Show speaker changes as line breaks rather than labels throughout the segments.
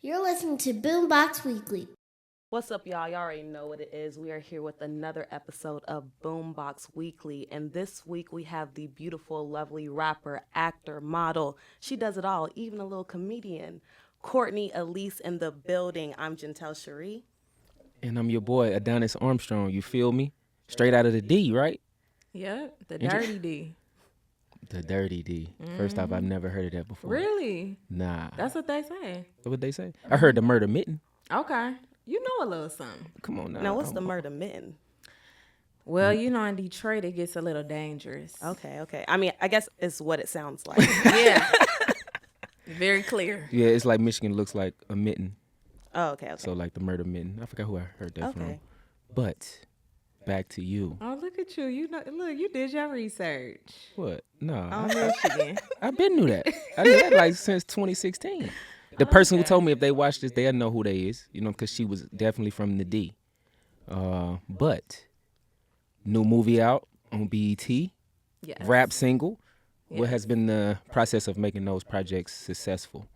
You're listening to BoomBox Weekly.
What's up, y'all? Y'all already know what it is. We are here with another episode of BoomBox Weekly, and this week we have the beautiful, lovely rapper, actor, model. She does it all, even a little comedian. Cortney Elise in the building. I'm Gentel, Sharrie.
And I'm your boy, Adonis Armstrong. You feel me? Straight out of the D, right?
Yep, the dirty D.
The dirty D. First off, I've never heard of that before.
Really?
Nah.
That's what they say.
That's what they say. I heard the murder mitten.
Okay. You know a little something.
Come on now.
Now, what's the murder mitten?
Well, you know, in Detroit, it gets a little dangerous.
Okay. I mean, I guess it's what it sounds like.
Yeah. Very clear.
Yeah, it's like Michigan looks like a mitten.
Oh, okay.
So like the murder mitten. I forgot who I heard that from.
Okay.
But back to you.
Oh, look at you. You know, look, you did your research.
What? No.
On Michigan.
I been knew that. I knew that like since 2016. The person who told me if they watch this, they'll know who they is. You know, because she was definitely from the D. But new movie out on BET.
Yes.
Rap single. What
Yes.
has been the process of making those projects successful?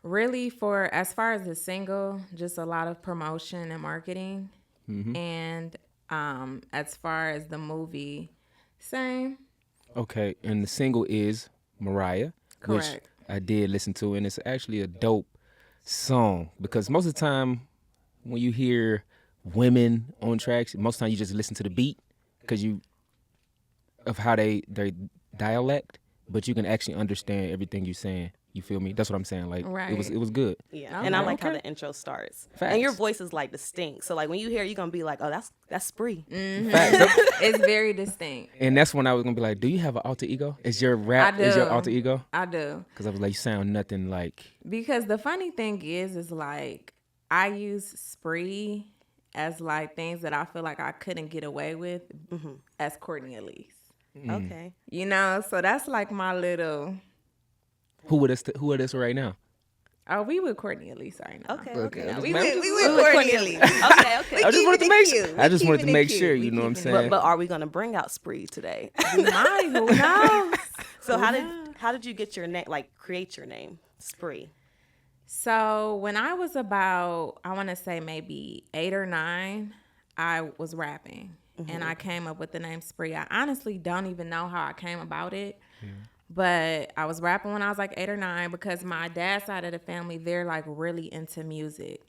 Really, for as far as the single, just a lot of promotion and marketing. And as far as the movie, same.
Okay, and the single is Mariah, which
Correct.
I did listen to, and it's actually a dope song because most of the time when you hear women on tracks, most of the time you just listen to the beat because you of how they dialect, but you can actually understand everything you're saying. You feel me? That's what I'm saying. Like
Right.
it was good.
Yeah, and I like how
Okay.
the intro starts.
Facts.
And your voice is like distinct. So like when you hear it, you're going to be like, oh, that's Spree.
Facts.
It's very distinct.
And that's when I was gonna be like, do you have an alter ego? Is your rap
I
is your
do.
alter ego?
I do.
Because I was like, you sound nothing like.
Because the funny thing is like I use Spree as like things that I feel like I couldn't get away with as Cortney Elise.
Okay.
You know, so that's like my little.
Who are this right now?
Oh, we with Cortney Elise right now.
Okay.
I just-
We
man,
with,
I'm
we
just-
with Cortney Elise.
Okay.
I just wanted to make sure.
cute.
I just
We
wanted to
keeping it
make
cute.
sure.
We
You know what I'm
keeping it-
saying?
But are we going to bring out Spree today?
We might, who knows?
So how did you get your name, like create your name, Spree?
So when I was about, I want to say maybe 8 or 9, I was rapping. And I came up with the name Spree. I honestly don't even know how I came about it. But I was rapping when I was like 8 or 9 because my dad's side of the family, they're like really into music.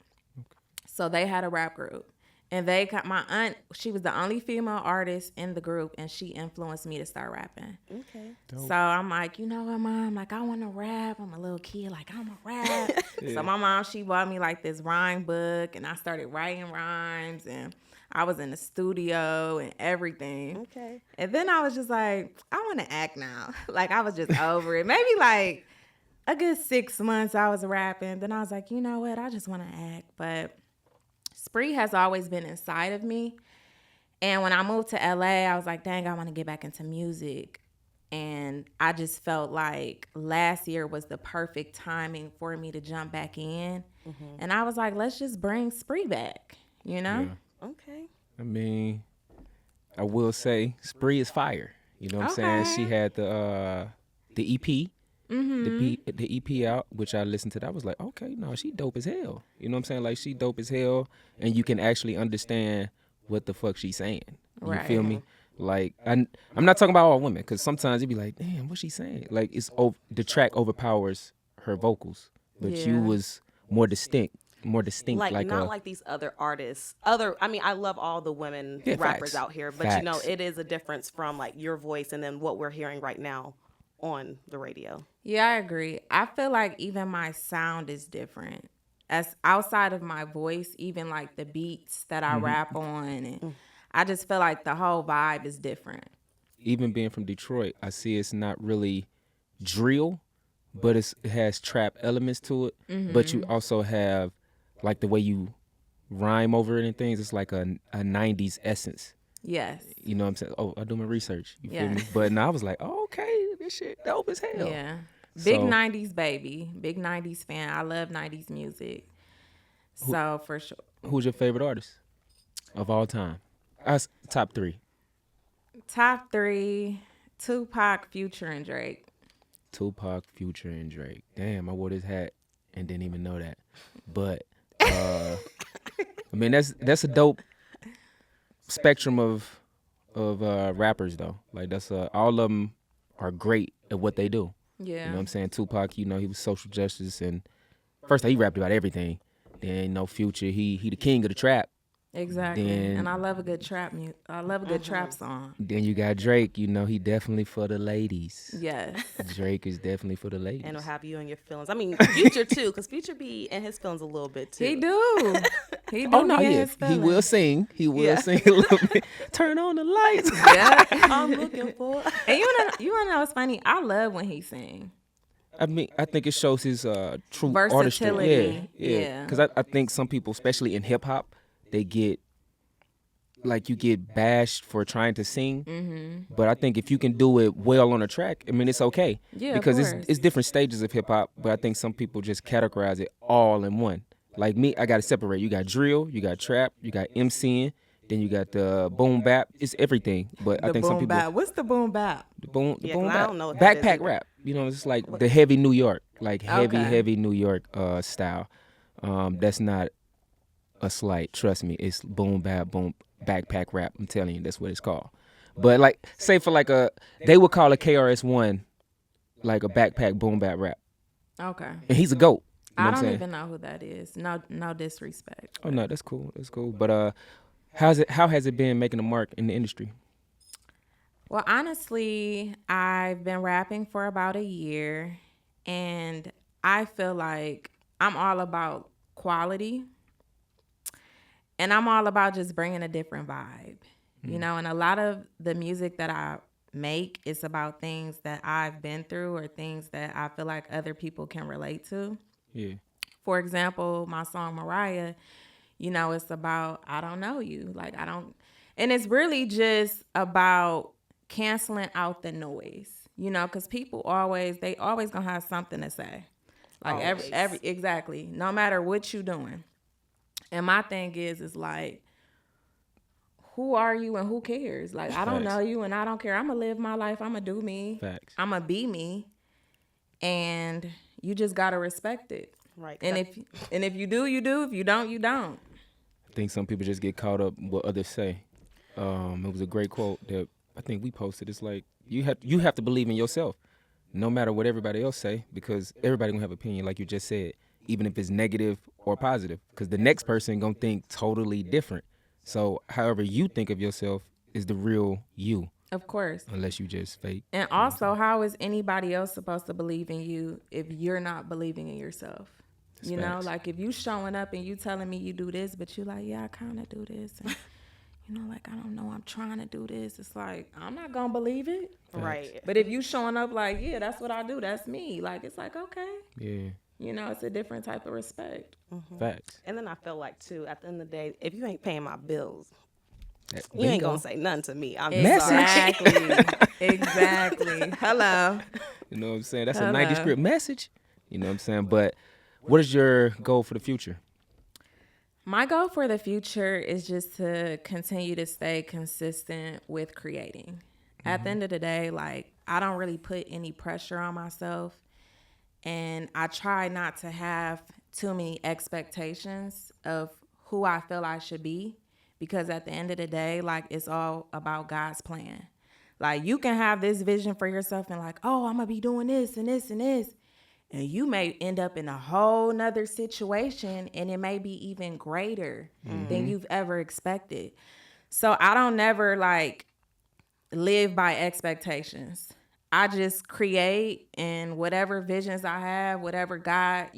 So they had a rap group. And they got my aunt, she was the only female artist in the group, and she influenced me to start rapping.
Okay.
So I'm like, you know what, Mom? Like, I want to rap. I'm a little kid. Like, I'm a rap. So my mom, she bought me like this rhyme book, and I started writing rhymes, and I was in the studio and everything.
Okay.
And then I was just like, I want to act now. Like, I was just over it. Maybe like a good 6 months I was rapping. Then I was like, you know what? I just want to act. But Spree has always been inside of me. And when I moved to LA, I was like, dang, I want to get back into music. And I just felt like last year was the perfect timing for me to jump back in. And I was like, let's just bring Spree back, you know?
Yeah.
Okay.
I mean, I will say, Spree is fire. You know what I'm saying?
Okay.
She had the EP. The EP out, which I listened to that. I was like, okay, no, she dope as hell. You know what I'm saying? Like, she dope as hell, and you can actually understand what the fuck she's saying. You
Right.
feel me? Like, I'm not talking about all women, because sometimes you'd be like, damn, what's she saying? Like, the track overpowers her vocals, but you
Yeah.
was more distinct.
Like not like these other artists. I mean, I love all the women
Yeah,
rappers
facts.
out here, but you know,
Facts.
it is a difference from like your voice and then what we're hearing right now on the radio.
Yeah, I agree. I feel like even my sound is different. As outside of my voice, even like the beats that I rap on, and I just feel like the whole vibe is different.
Even being from Detroit, I see it's not really drill, but it has trap elements to it. But you also have like the way you rhyme over it and things. It's like a 90s essence.
Yes.
You know what I'm saying? Oh, I do my research. You
Yeah.
feel me? But now I was like, oh, okay, this shit dope as hell.
Yeah. Big
So-
90s baby. Big 90s fan. I love 90s music. So for sure.
Who's your favorite artist of all time? Us top 3.
Top 3, Tupac, Future, and Drake.
Tupac, Future, and Drake. Damn, I wore this hat and didn't even know that. But I mean, that's a dope spectrum of rappers though. Like that's all of them are great at what they do.
Yeah.
You know what I'm saying? Tupac, he was social justice, and first he rapped about everything. Then Future, he the king of the trap.
Exactly.
Then,
and I love a good trap I love a good trap song.
Then you got Drake, he definitely for the ladies.
Yes.
Drake is definitely for the ladies.
And will have you in your feelings. I mean, Future too, because Future be in his feelings a little bit too.
He do. He do.
Oh no,
be in
yeah,
his
he
feelings.
will sing. He will sing a little bit. Turn on the lights.
Yeah.
I'm looking for.
And you wanna know what's funny? I love when he sing.
I mean, I think it shows his true
Versatility.
artistry.
Yeah.
Because I think some people, especially in hip hop, they get you get bashed for trying to sing. Mm-hmm. But I think if you can do it well on a track, I mean, it's okay.
Yeah,
because
of course.
it's different stages of hip hop. But I think some people just categorize it all in one. Like me, I got to separate. You got drill, you got trap, you got MCing, then you got the boom bap. It's everything. But I think some people.
Bap. What's the boom bap?
The boom
I
bap.
don't know what that is
Backpack
either.
rap. It's like the heavy New York, like heavy New York style. That's not a slight. Trust me, it's boom bap, boom backpack rap. I'm telling you, that's what it's called. But like, say for like they would call a KRS-One like a backpack boom bap rap,
Okay.
and he's a goat. You know
I
what I'm
don't
saying?
even know who that is. No disrespect.
Oh no, that's cool. That's cool. But how has it been making a mark in the industry?
Well, honestly, I've been rapping for about a year, and I feel like I'm all about quality, and I'm all about just bringing a different vibe, and a lot of the music that I make is about things that I've been through or things that I feel like other people can relate to.
Yeah.
For example, my song Mariah, it's about I don't know you. And it's really just about canceling out the noise, because people always gonna have something to say. Like every exactly, no matter what you doing. And my thing is like, who are you and who cares? Like, I don't know you and I don't care. I'm gonna live my life. I'm gonna do me.
Facts.
I'm gonna be me. And you just gotta respect it.
Right.
And if you do, you do. If you don't, you don't.
I think some people just get caught up what others say. It was a great quote that I think we posted. It's like you have to believe in yourself, no matter what everybody else say, because everybody gonna have opinion, like you just said, even if it's negative or positive, because the next person gonna think totally different. So however you think of yourself is the real you.
Of course.
Unless you just fake.
And also, how is anybody else supposed to believe in you if you're not believing in yourself?
That's facts.
Like if you showing up and you telling me you do this, but you like, yeah, I kind of do this. And, like, I don't know, I'm trying to do this. It's like, I'm not going to believe it.
Right.
But if you showing up like, yeah, that's what I do. That's me. Like, it's like, okay.
Yeah.
It's a different type of respect.
Mm-hmm.
Facts.
And then I feel like, too, at the end of the day, if you ain't paying my bills, you
Bingo.
ain't going to say nothing to me. I'm
Exactly.
sorry.
Exactly. Hello.
You know what I'm saying? That's a 90 script message. You know what I'm saying? But what is your goal for the future?
My goal for the future is just to continue to stay consistent with creating. At the end of the day, like, I don't really put any pressure on myself, and I try not to have too many expectations of who I feel I should be, because at the end of the day, like, it's all about God's plan. Like, you can have this vision for yourself and like, oh, I'm gonna be doing this and this and this. And you may end up in a whole nother situation, and it may be even greater than you've ever expected. So I don't never like live by expectations. I just create, and whatever visions I have, whatever God,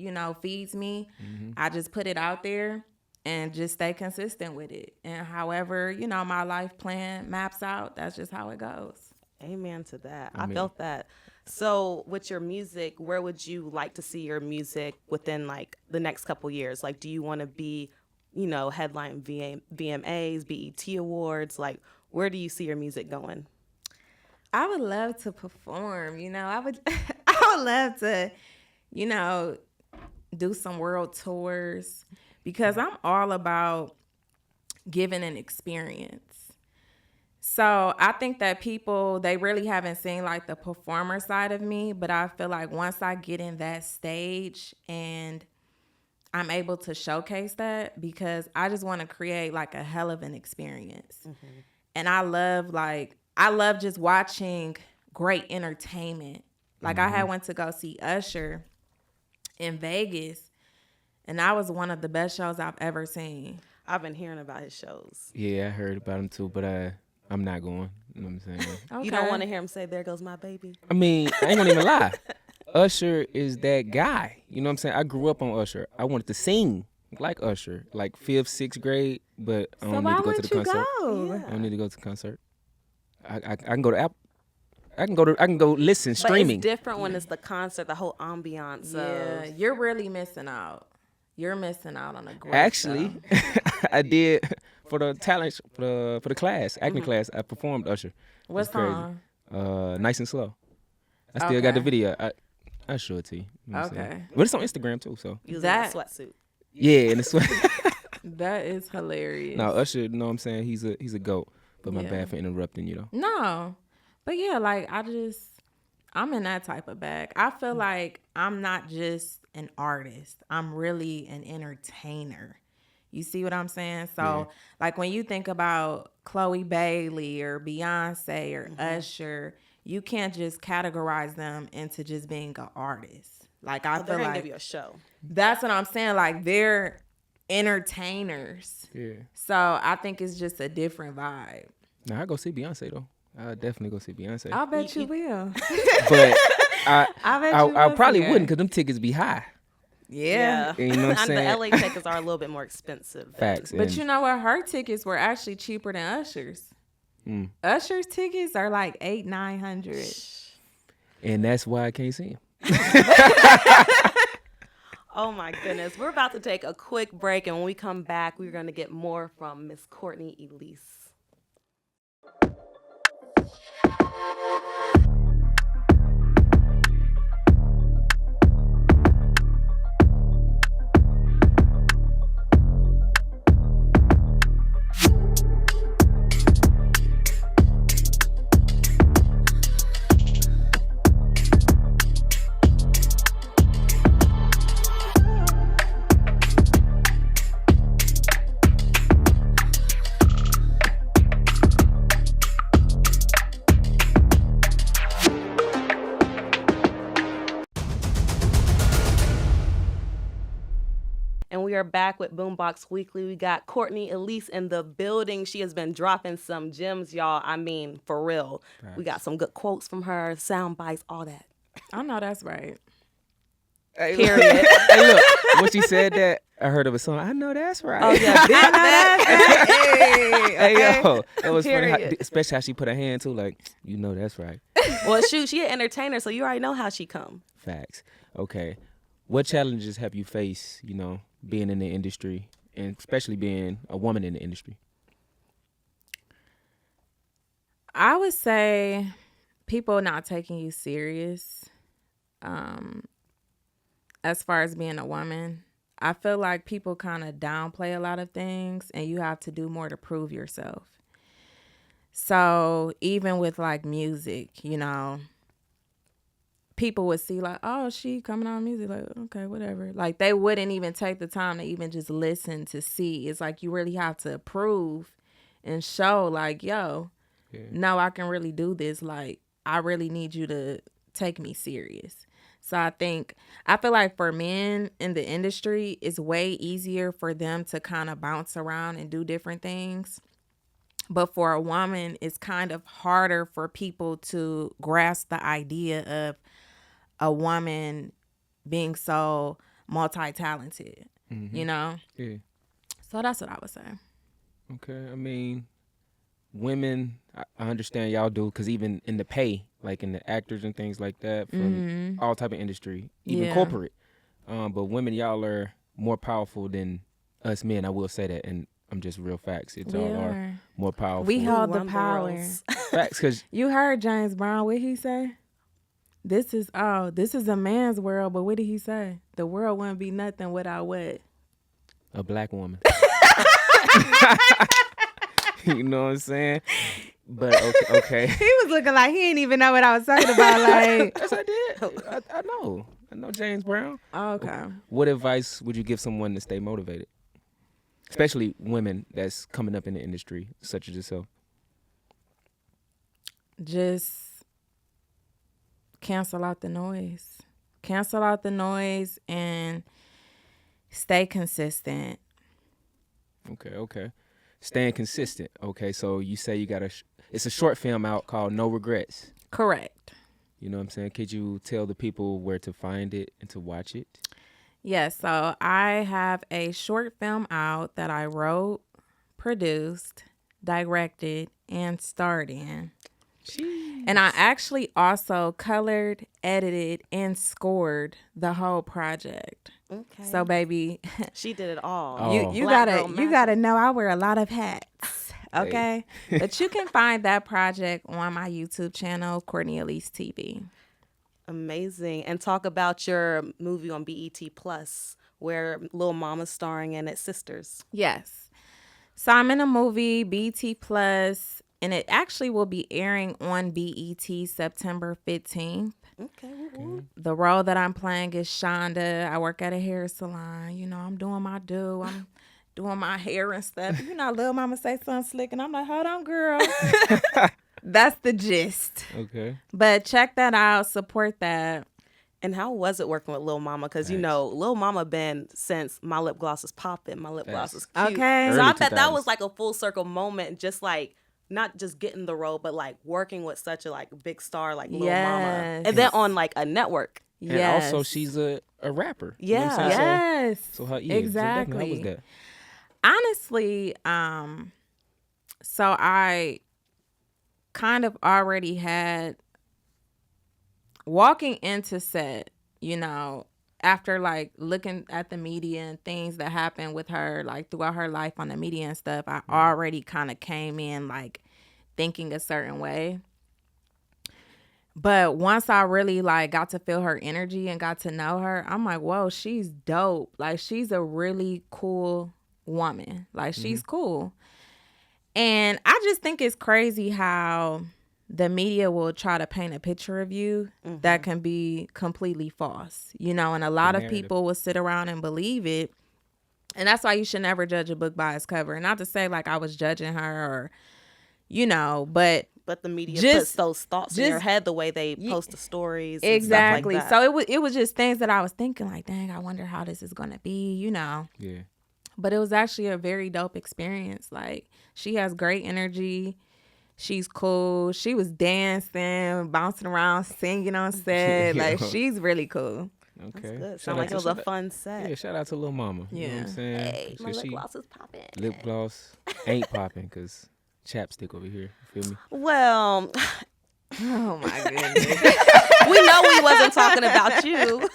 feeds me, I just put it out there and just stay consistent with it. And however, my life plan maps out, that's just how it goes.
Amen to that. I felt that. So with your music, where would you like to see your music within like the next couple years? Like, do you want to be, headline VMAs, BET Awards? Like, where do you see your music going?
I would love to perform, I would love to, do some world tours, because I'm all about giving an experience. So I think that people, they really haven't seen like the performer side of me, but I feel like once I get in that stage and I'm able to showcase that, because I just want to create like a hell of an experience. Mm-hmm. And I love just watching great entertainment. Like I had went to go see Usher in Vegas, and that was one of the best shows I've ever seen.
I've been hearing about his shows.
Yeah, I heard about him too, but I'm not going. You know what I'm saying?
Okay. You don't want to hear him say, "There goes my baby."
I mean, I ain't gonna even lie. Usher is that guy. You know what I'm saying? I grew up on Usher. I wanted to sing like Usher, like 5th, 6th grade, but I don't need to go to the concert.
Yeah.
I don't need to go to the concert. I can go to Apple. I can go listen streaming.
But it's different when it's the concert, the whole ambiance.
Yeah, you're really missing out. You're missing out on a great
Actually,
show.
I did for the talent for the class, acting class. I performed Usher.
What song?
Nice and Slow. I still got the video. I'll show it to you. You know what I'm saying? But it's on Instagram too. So
using that sweatsuit.
Yeah, in the sweat.
That is hilarious.
No, Usher. You know what I'm saying? He's a goat. But my bad for interrupting you though.
No, but yeah, like I'm in that type of bag. I feel like I'm not just an artist. I'm really an entertainer. You see what I'm saying? So like when you think about Chloe Bailey or Beyonce or Usher, you can't just categorize them into just being an artist. Like I feel
they're gonna
like
give you a show.
That's what I'm saying. Like they're entertainers.
Yeah.
So I think it's just a different vibe.
Now I go see Beyonce though. I'll definitely go see Beyonce.
I bet you will.
But
I
probably wouldn't, because them tickets be high.
Yeah.
You know what I'm saying?
The LA tickets are a little bit more expensive.
Facts.
But you know what? Her tickets were actually cheaper than Usher's. Usher's tickets are like $800-900.
And that's why I can't see him.
Oh my goodness. We're about to take a quick break, and when we come back, we're going to get more from Miss Cortney Elise. We are back with BoomBox Weekly. We got Cortney Elise in the building. She has been dropping some gems, y'all. I mean, for real. Right. We got some good quotes from her, sound bites, all that.
I know that's right.
Hey, period. Hey, look, when she said that, I heard of a song. I know that's right.
Oh, yeah.
Hey, yo. That was funny, especially how she put her hand, too. Like, you know that's right.
Well, shoot, she an entertainer, so you already know how she come.
Facts. Okay. What challenges have you faced, being in the industry, and especially being a woman in the industry?
I would say people not taking you serious. As far as being a woman, I feel like people kind of downplay a lot of things, and you have to do more to prove yourself. So even with like music, people would see like, oh, she coming on music, like, okay, whatever. Like they wouldn't even take the time to even just listen to see. It's like you really have to prove and show like, yo, no, I can really do this. Like I really need you to take me serious. So I feel like for men in the industry, it's way easier for them to kind of bounce around and do different things. But for a woman, it's kind of harder for people to grasp the idea of a woman being so multi-talented, Yeah. So that's what I would say.
Okay. I mean, women, I understand y'all do, because even in the pay, like in the actors and things like that, from all type of industry, even corporate. But women, y'all are more powerful than us men. I will say that, and I'm just real facts. Y'all are more powerful.
We hold the power.
Facts, because
you heard James Brown. What he say? This is a man's world, but what did he say? The world wouldn't be nothing without what?
A black woman. You know what I'm saying? But okay.
He was looking like he didn't even know what I was talking about. Like,
Yes, I did. I know. I know James Brown.
okay.
What advice would you give someone to stay motivated? Especially women that's coming up in the industry, such as yourself.
Just cancel out the noise. Cancel out the noise and stay consistent.
Okay. Staying consistent. Okay, so you say you got it's a short film out called No Regrets.
Correct.
You know what I'm saying? Could you tell the people where to find it and to watch it?
Yes, so I have a short film out that I wrote, produced, directed, and starred in.
Jeez.
And I actually also colored, edited, and scored the whole project.
Okay.
So, baby,
She did it all.
Oh.
you
Black
gotta
girl
gotta know I wear a lot of hats. Okay, but you can find that project on my YouTube channel, Cortney Elise TV.
Amazing. And talk about your movie on BET Plus, where Lil Mama's starring in it, Sisters.
Yes. So I'm in a movie, BET Plus, and it actually will be airing on BET September 15th.
Okay.
The role that I'm playing is Shonda. I work at a hair salon. You know, I'm doing my do. I'm doing my hair and stuff. You know, Lil Mama say something slick, and I'm like, hold on, girl. That's the gist.
Okay.
But check that out. Support that.
And how was it working with Lil Mama? Because, you know, Lil Mama been since My Lip Gloss is popping, My Lip Gloss is cute.
Okay.
So
Early
I bet that
2000s.
was like a full circle moment, just like, not just getting the role, but like working with such a like big star like Lil Mama.
Yes.
And then on like a network.
And
Yes.
also, she's a rapper. You know what I'm
Yeah.
saying?
Yes.
So how, yeah,
exactly.
So definitely, how was that?
Honestly, so I kind of already had walking into set, you know, after like looking at the media and things that happened with her, like throughout her life on the media and stuff, I already kind of came in like thinking a certain way. But once I really like got to feel her energy and got to know her, I'm like, whoa, she's dope. Like, she's a really cool woman. Like, she's cool. And I just think it's crazy how the media will try to paint a picture of you that can be completely false, you know, and a lot of
narrative.
people will sit around and believe it. And that's why you should never judge a book by its cover. And not to say like I was judging her or, you know, but
But the media
Just-
puts those thoughts in your
just-
head the way they post the stories. And
exactly.
Stuff like that.
So it was just things that I was thinking like, dang, I wonder how this is going to be, you know.
Yeah.
But it was actually a very dope experience. Like, she has great energy. She's cool. She was dancing, bouncing around, singing on set.
Yeah.
Like, she's really cool.
Okay.
Good.
Shout
Sound
out
like
to-
it was a
shout out-
fun set.
Yeah, shout out to Lil Mama. You know what I'm
Yeah.
saying?
Hey, my lip gloss is popping.
Lip gloss ain't popping because chapstick over here. You feel me?
Well,
Oh, my goodness.
we know we wasn't talking about you.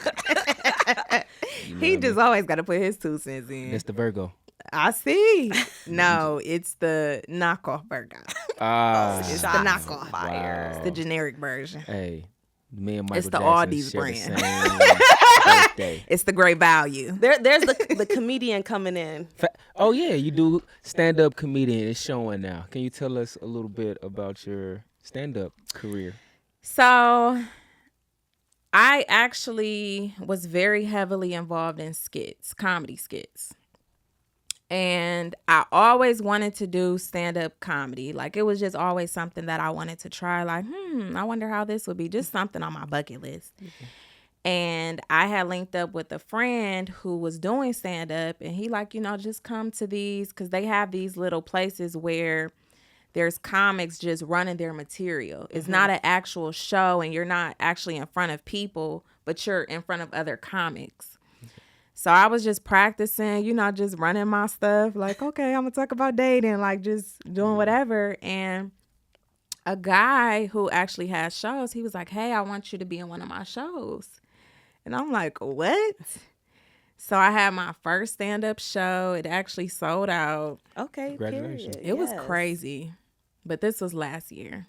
You know
He
what I
just
mean?
always got to put his 2 cents in.
That's the Virgo.
I see. No, it's the knockoff burger.
Ah.
It's the
Shots
knockoff.
fired.
Wow.
It's the generic version.
Hey, me and Michael
It's the
Jackson
Aldi's
share
brand.
the same birthday.
It's the great value.
There's the comedian coming in.
Oh yeah, you do stand-up comedian. It's showing now. Can you tell us a little bit about your stand-up career?
So I actually was very heavily involved in skits, comedy skits. And I always wanted to do stand-up comedy. Like, it was just always something that I wanted to try. Like, I wonder how this would be. Just something on my bucket list. And I had linked up with a friend who was doing stand-up. And he like, you know, just come to these. Because they have these little places where there's comics just running their material. It's not an actual show. And you're not actually in front of people. But you're in front of other comics. So I was just practicing, you know, just running my stuff. Like, okay, I'm going to talk about dating, like just doing whatever. And a guy who actually has shows, he was like, hey, I want you to be in one of my shows. And I'm like, what? So I had my first stand-up show. It actually sold out.
Okay,
Congratulations.
period.
It was
Yes.
crazy. But this was last year.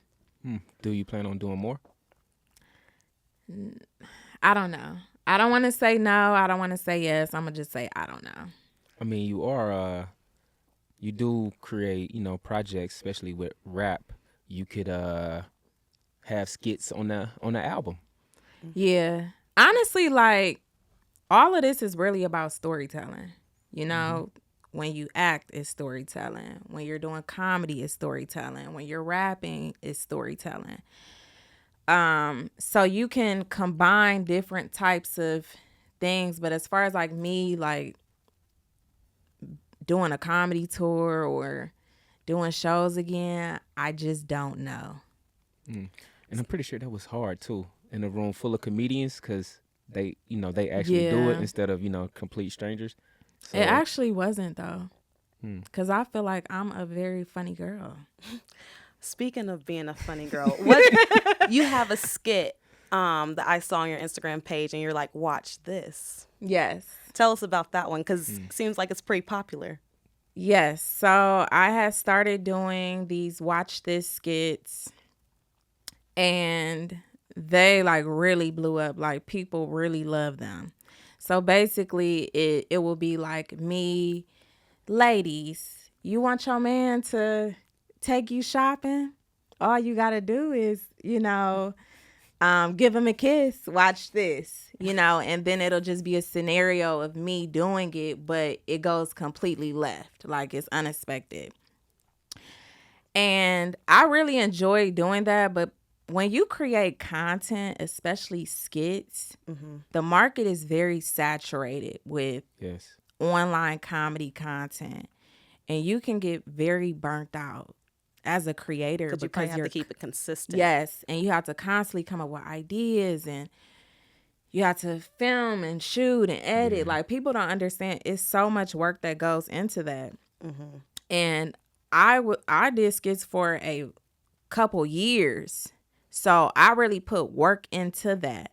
Do you plan on doing more?
I don't know. I don't want to say no. I don't want to say yes. I'm going to just say I don't know.
I mean, you are you do create, you know, projects, especially with rap. you could have skits on the album.
Yeah. Honestly, like, all of this is really about storytelling. You know, when you act, it's storytelling. When you're doing comedy, it's storytelling. When you're rapping, it's storytelling. So you can combine different types of things. But as far as like me, like doing a comedy tour or doing shows again, I just don't know.
And I'm pretty sure that was hard too, in a room full of comedians, because they actually do it
Yeah.
instead of complete strangers. So,
It actually wasn't though, because I feel like I'm a very funny girl.
Speaking of being a funny girl, what you have a skit that I saw on your Instagram page, and you're like, watch this.
Yes.
Tell us about that one, because it seems like it's pretty popular.
Yes. So I had started doing these watch this skits, and they like really blew up. Like people really love them. So basically it will be like me, ladies, you want your man to take you shopping? All you got to do is, give him a kiss, watch this, and then it'll just be a scenario of me doing it, but it goes completely left. Like it's unexpected. And I really enjoy doing that. But when you create content, especially skits, the market is very saturated with
yes.
online comedy content. And you can get very burnt out as a creator
Because you probably have to keep it consistent.
Yes, and you have to constantly come up with ideas, and you have to film and shoot and edit.
Yeah.
Like people don't understand. It's so much work that goes into that. And I did skits for a couple years, so I really put work into that.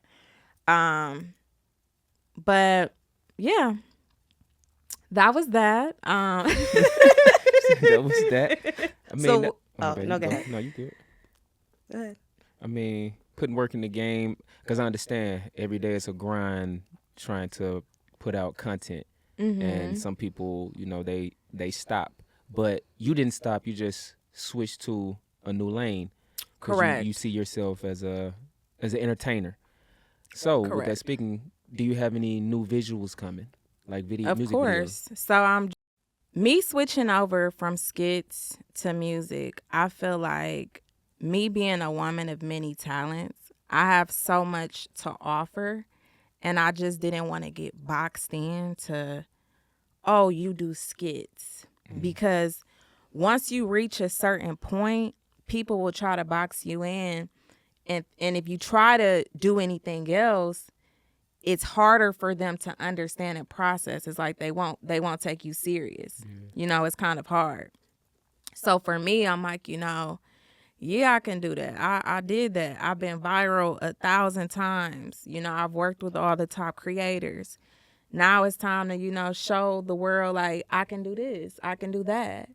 But yeah, that was that.
That was that. I mean,
So,
baby,
no, go ahead.
No, you good.
Go ahead.
I mean, putting work in the game, because I understand every day it's a grind trying to put out content. And some people, they stop. But you didn't stop. You just switched to a new lane. 'Cause
Correct.
You see yourself as an entertainer. So with that
Correct.
speaking, do you have any new visuals coming? Like
Of
music
course. So me switching over from skits to music. I feel like me being a woman of many talents, I have so much to offer, and I just didn't want to get boxed into, oh, you do skits. Because once you reach a certain point, people will try to box you in, and if you try to do anything else, it's harder for them to understand and process. It's like they won't take you serious. It's kind of hard. So for me, I'm like, yeah, I can do that. I did that. I've been viral 1,000 times. I've worked with all the top creators. Now it's time to, show the world, like, I can do this. I can do that.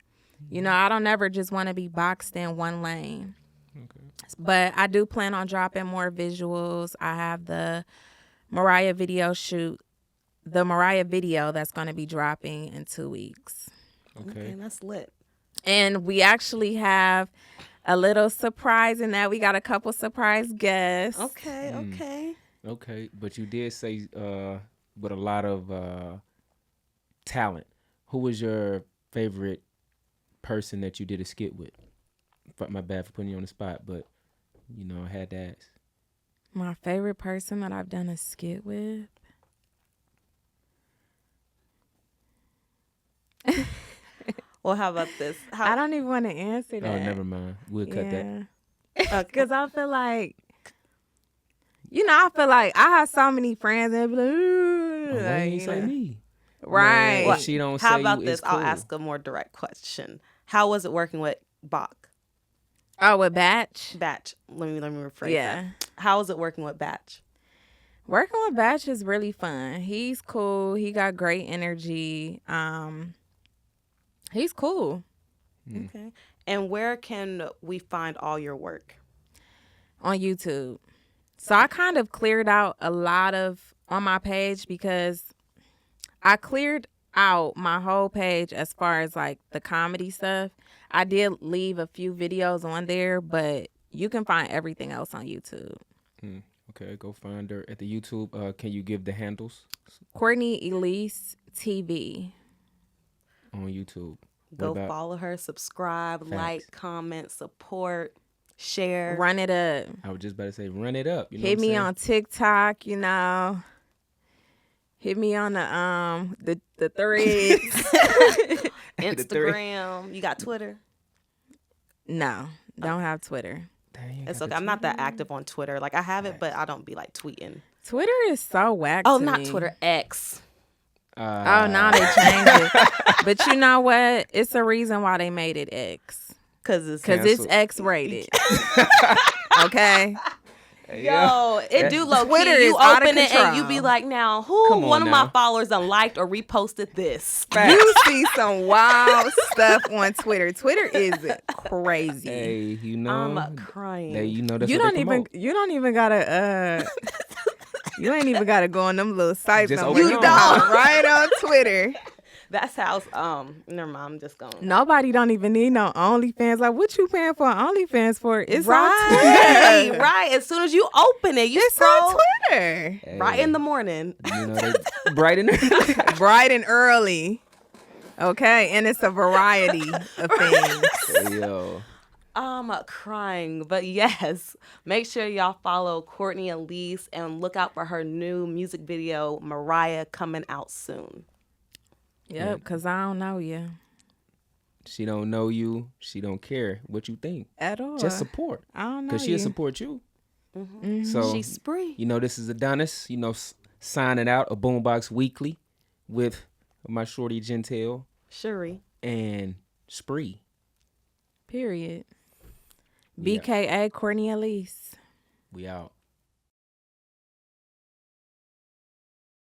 I don't ever just want to be boxed in one lane. Okay. But I do plan on dropping more visuals. I have the Mariah video that's going to be dropping in 2 weeks.
Okay, that's lit.
And we actually have a little surprise in that. We got a couple surprise guests.
Okay.
Okay, but you did say with a lot of talent. Who was your favorite person that you did a skit with? My bad for putting you on the spot, but I had to ask.
My favorite person that I've done a skit with?
Well, how about this?
I don't even want to answer that.
Oh, never mind. We'll cut that.
Because I feel like, I have so many friends and be like, ooh,
Why
like,
you say me?
Right.
Man, if she don't
How
say
about
you,
this?
it's cool.
I'll ask a more direct question. How was it working with Bach?
Oh, with Batch?
Batch. Let me rephrase
Yeah.
that. How was it working with Batch?
Working with Batch is really fun. He's cool. He got great energy. He's cool.
Okay. And where can we find all your work?
On YouTube. So I kind of cleared out a lot of on my page because I cleared out my whole page as far as like the comedy stuff. I did leave a few videos on there, but you can find everything else on YouTube.
Okay, go find her at the YouTube. Can you give the handles?
Cortney Elise TV
on YouTube.
Go follow her, subscribe, like, comment, support, share.
Run it up.
I was just about to say, run it up. You know
Hit me
saying?
on TikTok, you know. Hit me on the threads.
Instagram. You got Twitter?
No, don't have Twitter.
Dang,
it's okay. I'm not that active on Twitter. Like I have it, but I don't be like tweeting.
Twitter is so whack.
Oh,
to
not
me.
Twitter, X.
Now they changed it. But you know what? It's a reason why they made it X.
Because
it's X-rated. Okay?
Yo, it do low
Twitter
key. You
is out of
open it and
control.
you be like, now, who one of my followers done liked or reposted this?
You see some wild stuff on Twitter. Twitter is crazy.
Hey, you know.
I'm crying.
Hey, you know that's
You
what
don't
they
even.
promote.
You don't even gotta. You ain't even gotta go on them little sites.
Just
No
open
more.
it
You
on.
can hop right on Twitter.
That's how. Never mind. I'm just going.
Nobody don't even need no OnlyFans. Like, what you paying for OnlyFans for? It's on
right,
Twitter.
right. As soon as you open it, you
It's
scroll
on Twitter.
Hey,
right in the morning.
You know, they bright in the
Bright and early. Okay, and it's a variety of things.
Yo.
I'm crying, but yes, make sure y'all follow Cortney Elise and look out for her new music video, Mariah, coming out soon.
Yep, because I don't know you.
She don't know you. She don't care what you think.
At all.
Just support.
I don't know
Because she'll support you.
Mm-hmm.
So,
she's spree.
you know, this is Adonis, you know, signing out a BoomBox Weekly with my shorty Gentel
Sharrie.
and Spree.
Period. BKA Cortney Elise.
We out.